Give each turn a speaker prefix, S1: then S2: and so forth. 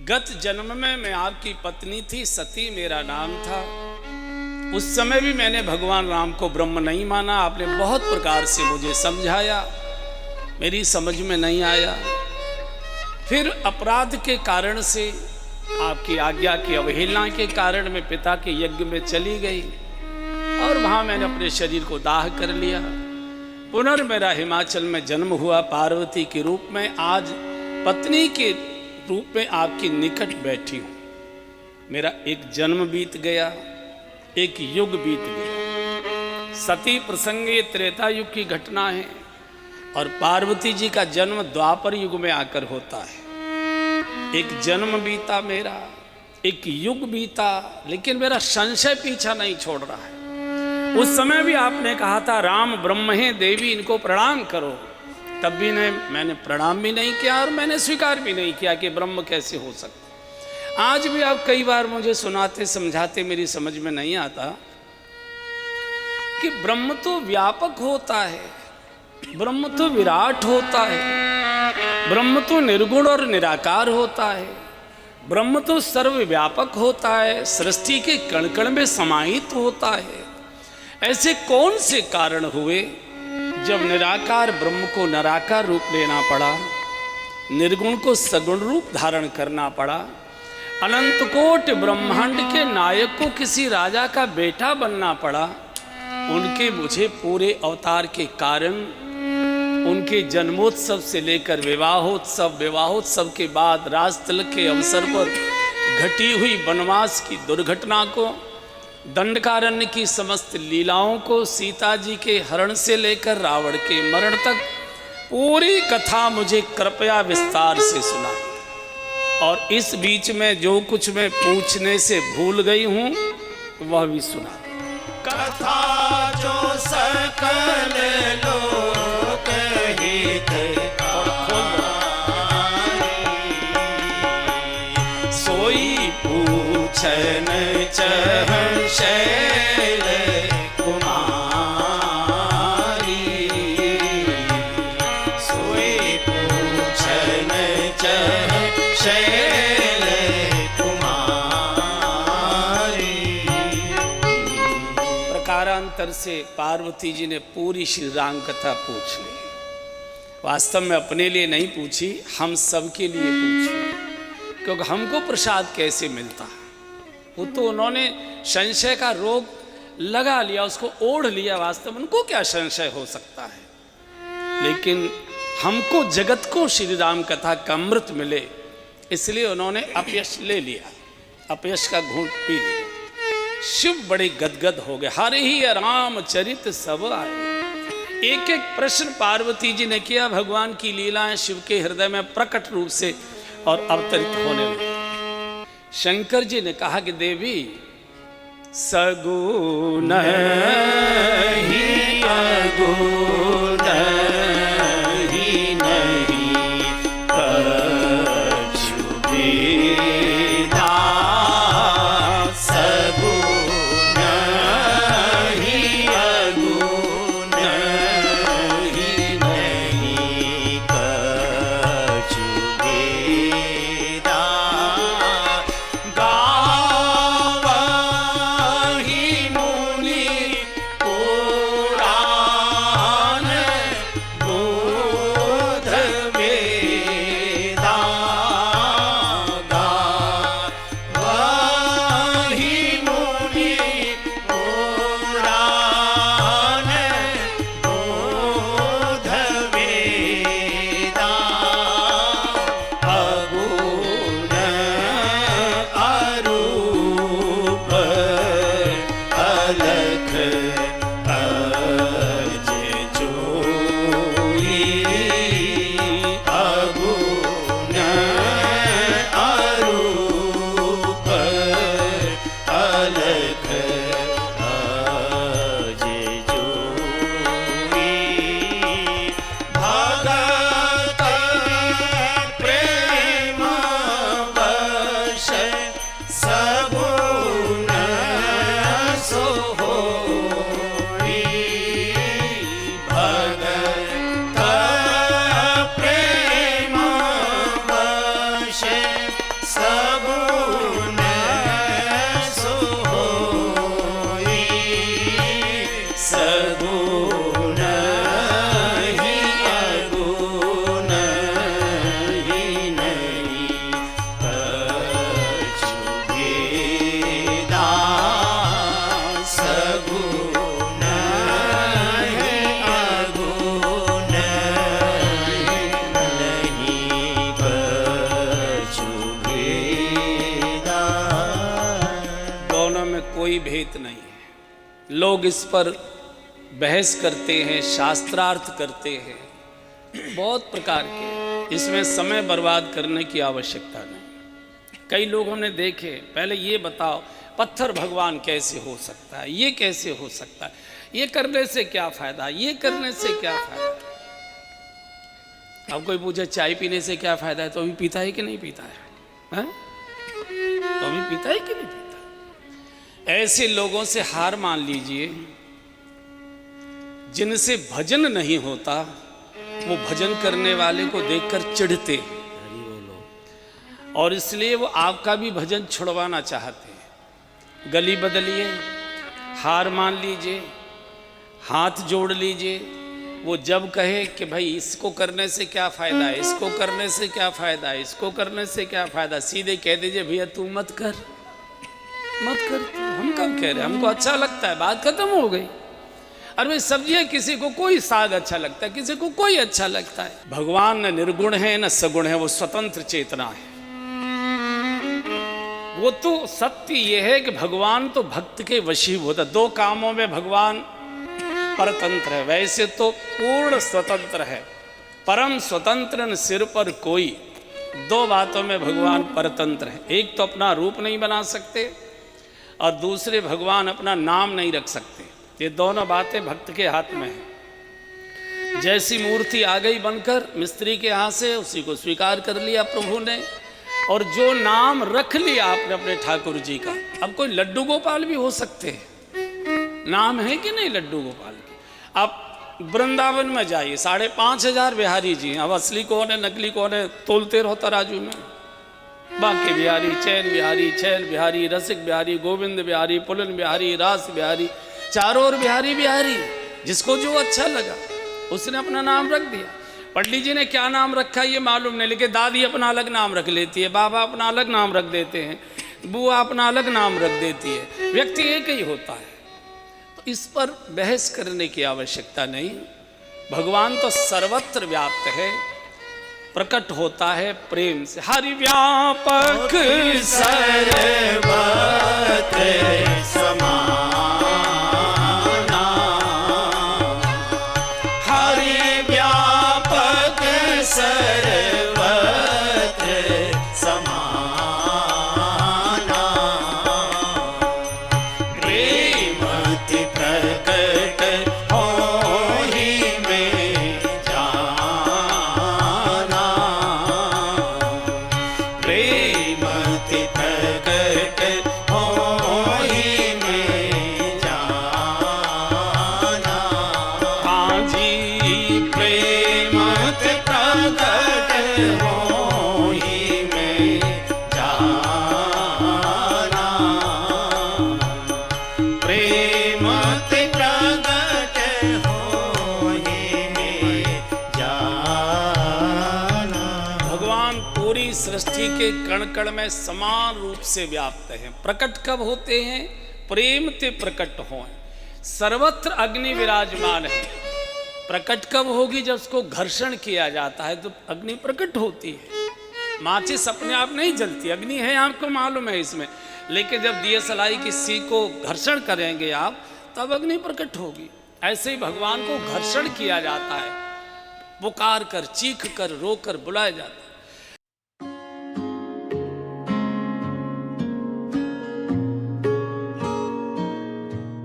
S1: गत जन्म में मैं आपकी पत्नी थी, सती मेरा नाम था। उस समय भी मैंने भगवान राम को ब्रह्म नहीं माना। आपने बहुत प्रकार से मुझे समझाया, मेरी समझ में नहीं आया। फिर अपराध के कारण से, आपकी आज्ञा की अवहेलना के कारण मैं पिता के यज्ञ में चली गई और वहां मैंने अपने शरीर को दाह कर लिया। पुनर्मेरा हिमाचल में जन्म हुआ पार्वती के रूप में। आज पत्नी के रूप में आपके निकट बैठी हूं। मेरा एक जन्म बीत गया, एक युग बीत गया। सती प्रसंग ये त्रेता युग की घटना है और पार्वती जी का जन्म द्वापर युग में आकर होता है। एक जन्म बीता मेरा, एक युग बीता, लेकिन मेरा संशय पीछा नहीं छोड़ रहा है। उस समय भी आपने कहा था राम ब्रह्म है, देवी इनको प्रणाम करो। तब भी मैंने प्रणाम भी नहीं किया और मैंने स्वीकार भी नहीं किया कि ब्रह्म कैसे हो सकता। आज भी आप कई बार मुझे सुनाते समझाते मेरी समझ में नहीं आता कि ब्रह्म तो व्यापक होता है, ब्रह्म तो विराट होता है, ब्रह्म तो निर्गुण और निराकार होता है, ब्रह्म तो सर्वव्यापक होता है, सृष्टि के कण कण में समाहित होता है। ऐसे कौन से कारण हुए जब निराकार ब्रह्म को निराकार रूप लेना पड़ा, निर्गुण को सगुण रूप धारण करना पड़ा, अनंत कोट ब्रह्मांड के नायक को किसी राजा का बेटा बनना पड़ा। उनके मुझे पूरे अवतार के कारण, उनके जन्मोत्सव से लेकर विवाहोत्सव, विवाहोत्सव के बाद राजतिलक के अवसर पर घटी हुई वनवास की दुर्घटना को, दंडकारण्य की समस्त लीलाओं को, सीता जी के हरण से लेकर रावण के मरण तक पूरी कथा मुझे कृपया विस्तार से सुना। और इस बीच में जो कुछ मैं पूछने से भूल गई हूं वह भी सुना।
S2: कथा जो सकल लोक
S1: सोई
S2: पूछन चह शैल कुमारी, सोई पूछन चह शैल कुमारी।
S1: प्रकारांतर से पार्वती जी ने पूरी श्री राम कथा पूछ ली। वास्तव में अपने लिए नहीं पूछी, हम सबके लिए पूछी, क्योंकि हमको प्रसाद कैसे मिलता। वो तो उन्होंने संशय का रोग लगा लिया, उसको ओढ़ लिया। वास्तव में उनको क्या संशय हो सकता है, लेकिन हमको जगत को श्री राम कथा का अमृत मिले, इसलिए उन्होंने अपयश ले लिया, अपयश का घूंट पी लिया। शिव बड़े गदगद हो गए। हरि ही रामचरित सब आए। एक एक प्रश्न पार्वती जी ने किया। भगवान की लीलाएं शिव के हृदय में प्रकट रूप से और अवतरित होने लगी। शंकर जी ने कहा कि देवी सगुण ही अगुण ही नहीं कछु भेदा,
S2: सगुण ही अगुण ही नहीं कछु भेदा, गावहि मुनि पुराण
S1: कोई भेद नहीं है। लोग इस पर बहस करते हैं, शास्त्रार्थ करते हैं, बहुत प्रकार के। इसमें समय बर्बाद करने की आवश्यकता नहीं। कई लोग हमने देखे, पहले ये बताओ पत्थर भगवान कैसे हो सकता है, ये कैसे हो सकता है, ये करने से क्या फायदा, ये करने से क्या फायदा। अब कोई पूछे चाय पीने से क्या फायदा है, तो अभी पीता है कि नहीं पीता है, तो अभी पीता है कि नहीं पीता। ऐसे लोगों से हार मान लीजिए जिनसे भजन नहीं होता, वो भजन करने वाले को देखकर चिढ़ते और इसलिए वो आपका भी भजन छुड़वाना चाहते हैं। गली बदलिए, हार मान लीजिए, हाथ जोड़ लीजिए। वो जब कहे कि भाई इसको करने से क्या फ़ायदा है, इसको करने से क्या फ़ायदा है, इसको करने से क्या फ़ायदा, सीधे कह दीजिए भैया तू मत कर, मत कर तू, हम कब कह रहे, हमको अच्छा लगता है, बात खत्म हो गई। अरे भाई सब्जियां, किसी को कोई साग अच्छा लगता है, किसी को कोई अच्छा लगता है। भगवान न निर्गुण है न सगुण है, वो स्वतंत्र चेतना है। वो तो सत्य ये है कि भगवान तो भक्त के वशीभूत है। दो कामों में भगवान परतंत्र है, वैसे तो पूर्ण स्वतंत्र है। परम स्वतंत्र न सिर पर कोई, दो बातों में भगवान परतंत्र है। एक तो अपना रूप नहीं बना सकते और दूसरे भगवान अपना नाम नहीं रख सकते। ये दोनों बातें भक्त के हाथ में है। जैसी मूर्ति आ गई बनकर मिस्त्री के यहाँ से, उसी को स्वीकार कर लिया प्रभु ने, और जो नाम रख लिया आपने अपने ठाकुर जी का। अब कोई लड्डू गोपाल भी हो सकते हैं, नाम है कि नहीं लड्डू गोपाल के। अब वृंदावन में जाइए, 5,500 बिहारी जी हैं। अब असली कौन है नकली कौन है, तोलते रहो तराजू में। बांके बिहारी, चैन बिहारी, छैल बिहारी, रसिक बिहारी, गोविंद बिहारी, पुलन बिहारी, रास बिहारी, चारों ओर बिहारी बिहारी। जिसको जो अच्छा लगा उसने अपना नाम रख दिया। पंडित जी ने क्या नाम रखा ये मालूम नहीं, लेकिन दादी अपना अलग नाम रख लेती है, बाबा अपना अलग नाम रख देते हैं, बुआ अपना अलग नाम रख देती है। व्यक्ति एक ही होता है, तो इस पर बहस करने की आवश्यकता नहीं। भगवान तो सर्वत्र व्याप्त है, प्रकट होता है प्रेम से। हरि व्यापक
S2: सर्वत्र समाना, हरि व्यापक सर्वत्र समाना, प्रेमति प्रकट होहि में जाना, प्रेमति प्रकट होहि में जाना।
S1: हाँ जी,
S2: प्रेमति प्रकट होहि में जाना, प्रेमति प्रकट होहि में जाना।
S1: भगवान पूरी सृष्टि के कण कण में समान रूप से व्याप्त हैं। प्रकट कब होते हैं, प्रेम ते प्रकट हों। सर्वत्र अग्नि विराजमान है। प्रकट कब होगी, जब उसको घर्षण किया जाता है तो अग्नि प्रकट होती है। माचिस अपने आप नहीं जलती, अग्नि है आपको मालूम है इसमें, लेकिन जब दिए सलाई की सी को घर्षण करेंगे आप, तब अग्नि प्रकट होगी। ऐसे ही भगवान को घर्षण किया जाता है, पुकार कर, चीख कर, रो कर बुलाया जाता है।